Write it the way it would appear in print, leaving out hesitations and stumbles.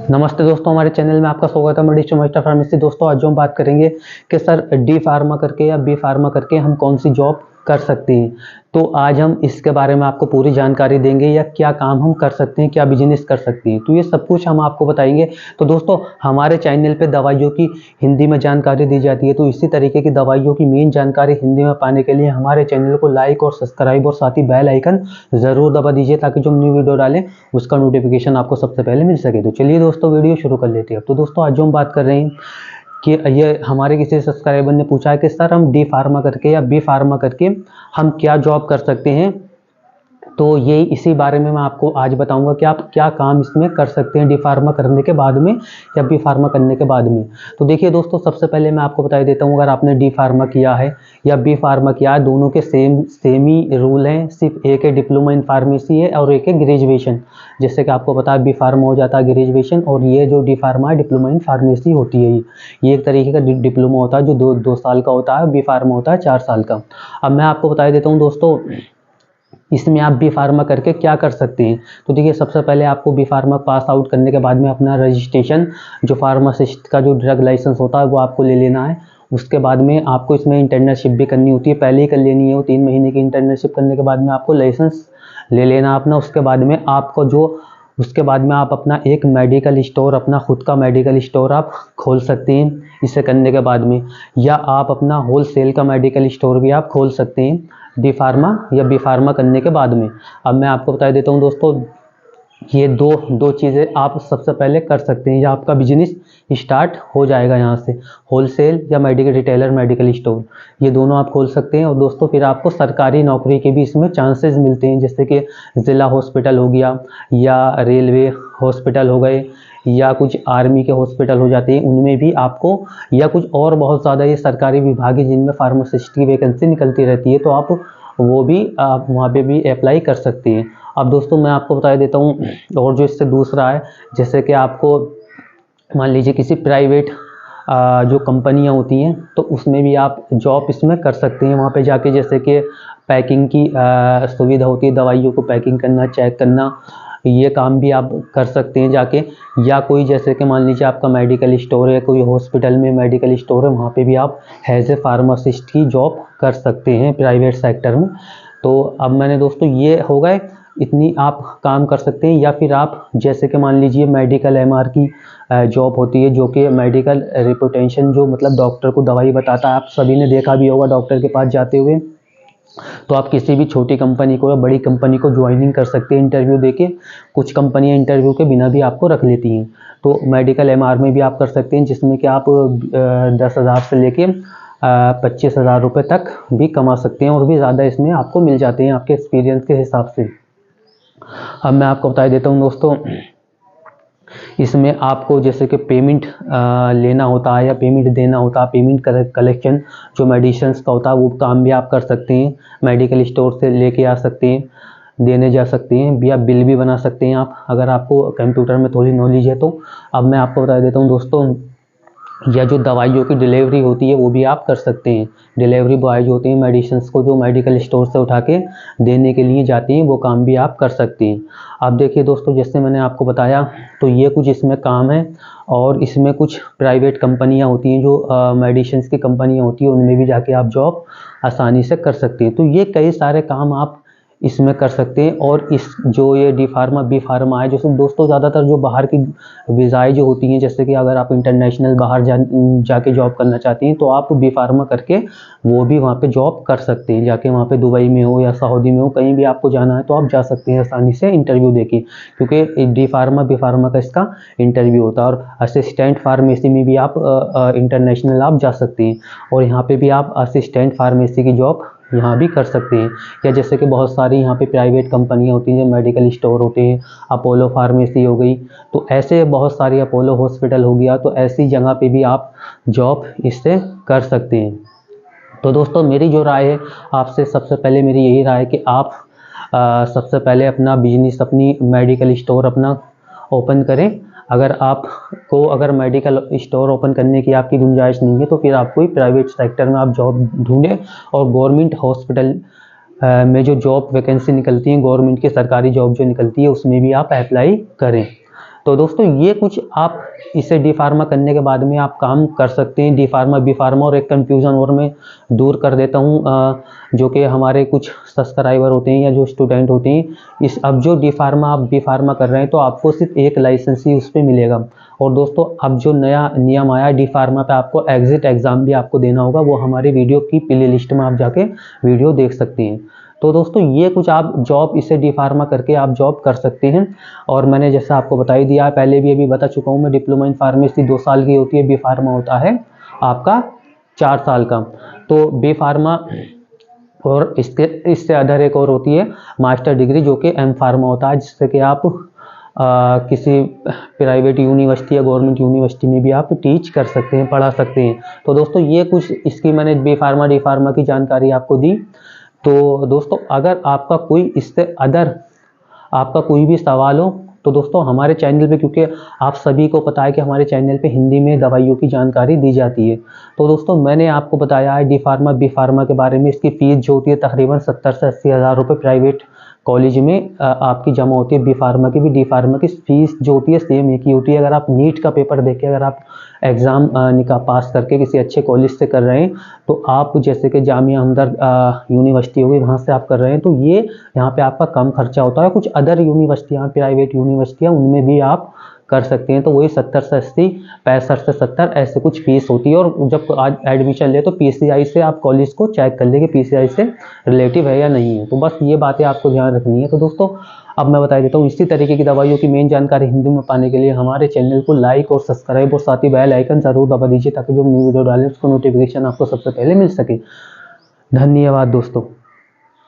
नमस्ते दोस्तों, हमारे चैनल में आपका स्वागत है। Medicine master pharmacy. दोस्तों आज जो हम बात करेंगे कि सर डी फार्मा करके या बी फार्मा करके हम कौन सी जॉब कर सकते हैं। तो आज हम इसके बारे में आपको पूरी जानकारी देंगे, या क्या काम हम कर सकते हैं, क्या बिजनेस कर सकते हैं, तो ये सब कुछ हम आपको बताएंगे। तो दोस्तों हमारे चैनल पे दवाइयों की हिंदी में जानकारी दी जाती है, तो इसी तरीके की दवाइयों की मेन जानकारी हिंदी में पाने के लिए हमारे चैनल को लाइक और सब्सक्राइब और साथ ही बेल आइकन ज़रूर दबा दीजिए, ताकि जो हम न्यू वीडियो डालें उसका नोटिफिकेशन आपको सबसे पहले मिल सके। तो चलिए दोस्तों वीडियो शुरू कर लेते हैं। तो दोस्तों आज जो हम बात कर रहे हैं कि ये हमारे किसी सब्सक्राइबर ने पूछा है कि सर हम डी फार्मा करके या बी फार्मा करके हम क्या जॉब कर सकते हैं। तो ये इसी बारे में मैं आपको आज बताऊंगा कि आप क्या काम इसमें कर सकते हैं डी फार्मा करने के बाद में या बी फार्मा करने के बाद में। तो देखिए दोस्तों, सबसे पहले मैं आपको बता देता हूँ, अगर आपने डी फार्मा किया है या बी फार्मा किया है, दोनों के सेम ही रूल हैं। सिर्फ एक है डिप्लोमा इन फार्मेसी है और एक है ग्रेजुएशन। जैसे कि आपको पता है बी फार्मा हो जाता है ग्रेजुएशन, और ये जो डी फार्मा है डिप्लोमा इन फार्मेसी होती है। ये एक तरीके का डिप्लोमा होता है जो दो साल का होता है। बी फार्मा होता है 4 साल का। अब मैं आपको बता देता हूँ दोस्तों, इसमें आप बी फार्मा करके क्या कर सकते हैं। तो देखिए, सबसे पहले आपको बी फार्मा पास आउट करने के बाद में अपना रजिस्ट्रेशन, जो फार्मासिस्ट का जो ड्रग लाइसेंस होता है वो आपको ले लेना है। उसके बाद में आपको इसमें इंटर्नशिप भी करनी होती है, पहले ही कर लेनी है वो। 3 महीने की इंटर्नशिप करने के बाद में आपको लाइसेंस ले लेना अपना। उसके बाद में आप अपना एक मेडिकल स्टोर, अपना खुद का मेडिकल स्टोर आप खोल सकते हैं इसे करने के बाद में, या आप अपना होलसेल का मेडिकल स्टोर भी आप खोल सकते हैं डी फार्मा या बी फार्मा करने के बाद में। अब मैं आपको बता देता हूँ दोस्तों, ये दो चीज़ें आप सबसे पहले कर सकते हैं, या आपका बिजनेस स्टार्ट हो जाएगा यहाँ से। होलसेल या मेडिकल रिटेलर मेडिकल स्टोर, ये दोनों आप खोल सकते हैं। और दोस्तों फिर आपको सरकारी नौकरी के भी इसमें चांसेस मिलते हैं, जैसे कि ज़िला हॉस्पिटल हो गया, या रेलवे हॉस्पिटल हो गए, या कुछ आर्मी के हॉस्पिटल हो जाते हैं, उनमें भी आपको, या कुछ और बहुत ज़्यादा ये सरकारी विभाग है जिनमें फार्मासिस्ट की वैकेंसी निकलती रहती है, तो आप वो भी आप वहाँ पे भी अप्लाई कर सकते हैं। अब दोस्तों मैं आपको बता देता हूँ, और जो इससे दूसरा है, जैसे कि आपको मान लीजिए किसी प्राइवेट जो कंपनियां होती हैं, तो उसमें भी आप जॉब इसमें कर सकते हैं वहाँ पे जाके। जैसे कि पैकिंग की सुविधा होती है, दवाइयों को पैकिंग करना, चेक करना, ये काम भी आप कर सकते हैं जाके। या कोई जैसे कि मान लीजिए आपका मेडिकल स्टोर है, कोई हॉस्पिटल में मेडिकल स्टोर है, वहाँ पे भी आप एज ए फार्मासिस्ट की जॉब कर सकते हैं प्राइवेट सेक्टर में। तो अब मैंने दोस्तों ये हो गए, इतनी आप काम कर सकते हैं। या फिर आप जैसे कि मान लीजिए मेडिकल एमआर की जॉब होती है, जो कि मेडिकल रिपोर्टेशन, जो मतलब डॉक्टर को दवाई बताता है। आप सभी ने देखा भी होगा डॉक्टर के पास जाते हुए। तो आप किसी भी छोटी कंपनी को या बड़ी कंपनी को ज्वाइनिंग कर सकते हैं इंटरव्यू देके। कुछ कंपनियां इंटरव्यू के बिना भी आपको रख लेती हैं। तो मेडिकल एमआर में भी आप कर सकते हैं, जिसमें कि आप 10,000 से लेके 25,000 रुपये तक भी कमा सकते हैं, और भी ज़्यादा इसमें आपको मिल जाते हैं आपके एक्सपीरियंस के हिसाब से। अब मैं आपको बता देता हूँ दोस्तों, इसमें आपको जैसे कि पेमेंट लेना होता है या पेमेंट देना होता है, पेमेंट कलेक्शन जो मेडिसिन्स का होता है, वो काम भी आप कर सकते हैं। मेडिकल स्टोर से लेके आ सकते हैं, देने जा सकते हैं, या बिल भी बना सकते हैं आप, अगर आपको कंप्यूटर में थोड़ी नॉलेज है तो। अब मैं आपको बता देता हूँ दोस्तों, या जो दवाइयों की डिलीवरी होती है वो भी आप कर सकते हैं। डिलीवरी बॉय जो होते हैं मेडिसिन्स को जो मेडिकल स्टोर से उठा के देने के लिए जाते हैं, वो काम भी आप कर सकते हैं। अब देखिए दोस्तों, जैसे मैंने आपको बताया, तो ये कुछ इसमें काम है। और इसमें कुछ प्राइवेट कंपनियां होती हैं, जो मेडिसिन्स की कंपनियां होती हैं, उनमें भी जाके आप जॉब आसानी से कर सकते हैं। तो ये कई सारे काम आप इसमें कर सकते हैं। और इस जो ये डी फार्मा बी फार्मा है, जो दोस्तों ज़्यादातर जो बाहर की वीज़ाएँ जो होती हैं, जैसे कि अगर आप इंटरनेशनल बाहर जाके जॉब करना चाहती हैं, तो आप बी फार्मा करके वो भी वहाँ पे जॉब कर सकते हैं जाके। वहाँ पे दुबई में हो या सऊदी में हो, कहीं भी आपको जाना है तो आप जा सकते हैं आसानी से इंटरव्यू देके, क्योंकि डी फार्मा बी फार्मा का इसका इंटरव्यू होता है। और असिस्टेंट फार्मेसी में भी आप इंटरनेशनल आप जा सकते हैं, और यहाँ पे भी आप असिस्टेंट फार्मेसी की जॉब यहाँ भी कर सकते हैं। या जैसे कि बहुत सारी यहाँ पे प्राइवेट कंपनियाँ होती हैं, जो मेडिकल स्टोर होते हैं, अपोलो फार्मेसी हो गई, तो ऐसे बहुत सारी, अपोलो हॉस्पिटल हो गया, तो ऐसी जगह पे भी आप जॉब इससे कर सकते हैं। तो दोस्तों मेरी जो राय है आपसे, सबसे पहले मेरी यही राय है कि आप सबसे पहले अपना बिजनेस, अपनी मेडिकल स्टोर अपना ओपन करें। अगर मेडिकल स्टोर ओपन करने की आपकी गुंजाइश नहीं है, तो फिर आप कोई प्राइवेट सेक्टर में आप जॉब ढूंढें, और गवर्नमेंट हॉस्पिटल में जो जॉब वैकेंसी निकलती है, गवर्नमेंट की सरकारी जॉब जो निकलती है, उसमें भी आप अप्लाई करें। तो दोस्तों ये कुछ आप इसे डी फार्मा करने के बाद में आप काम कर सकते हैं। डी फार्मा, बी फार्मा, और एक कन्फ्यूज़न और मैं दूर कर देता हूँ, जो कि हमारे कुछ सब्सक्राइबर होते हैं या जो स्टूडेंट होते हैं, अब जो डी फार्मा आप बी फार्मा कर रहे हैं तो आपको सिर्फ एक लाइसेंस ही उस पर मिलेगा। और दोस्तों अब जो नया नियम आया डी फार्मा पे, आपको एग्जिट एग्ज़ाम भी आपको देना होगा, वो हमारी वीडियो की प्ले लिस्ट में आप जाके वीडियो देख सकते हैं। तो दोस्तों ये कुछ आप जॉब इसे डी फार्मा करके आप जॉब कर सकते हैं। और मैंने जैसा आपको बता ही दिया, पहले भी अभी बता चुका हूँ मैं, डिप्लोमा इन फार्मेसी 2 साल की होती है, बी फार्मा होता है आपका 4 साल का। तो बी फार्मा और इससे अदर एक और होती है मास्टर डिग्री, जो कि एम फार्मा होता है, जिससे कि आप किसी प्राइवेट यूनिवर्सिटी या गवर्नमेंट यूनिवर्सिटी में भी आप टीच कर सकते हैं, पढ़ा सकते हैं। तो दोस्तों ये कुछ इसकी मैंने बी फार्मा डी फार्मा की जानकारी आपको दी। तो दोस्तों अगर आपका कोई इससे अदर आपका कोई भी सवाल हो तो दोस्तों हमारे चैनल पे, क्योंकि आप सभी को पता है कि हमारे चैनल पे हिंदी में दवाइयों की जानकारी दी जाती है, तो दोस्तों मैंने आपको बताया है डी फार्मा बी फार्मा के बारे में। इसकी फ़ीस जो होती है तकरीबन 70 से 80 हज़ार रुपये प्राइवेट कॉलेज में आपकी जमा होती है। बी फार्मा की भी डी फार्मा की फ़ीस जो होती है सेम एक ही होती है। अगर आप नीट का पेपर देके अगर आप एग्ज़ाम निकाह पास करके किसी अच्छे कॉलेज से कर रहे हैं, तो आप जैसे कि जामिया हमदर्द यूनिवर्सिटी होगी, वहाँ से आप कर रहे हैं, तो ये यहाँ पे आपका कम खर्चा होता है। कुछ अदर यूनिवर्सिटियाँ, प्राइवेट यूनिवर्सिटियाँ, उनमें भी आप कर सकते हैं, तो वही 70 से 80, 65 से 70 ऐसे कुछ फीस होती है। और जब आज एडमिशन ले तो पीसीआई से आप कॉलेज को चेक कर ले कि पीसीआई से रिलेटिव है या नहीं है। तो बस ये बातें आपको ध्यान रखनी है। तो दोस्तों अब मैं बता देता हूँ, इसी तरीके की दवाइयों की मेन जानकारी हिंदी में पाने के लिए हमारे चैनल को लाइक और सब्सक्राइब और साथ ही बेल आइकन जरूर दबा दीजिए, ताकि जो न्यू वीडियो डालें उसको नोटिफिकेशन आपको सबसे पहले मिल सके। धन्यवाद दोस्तों।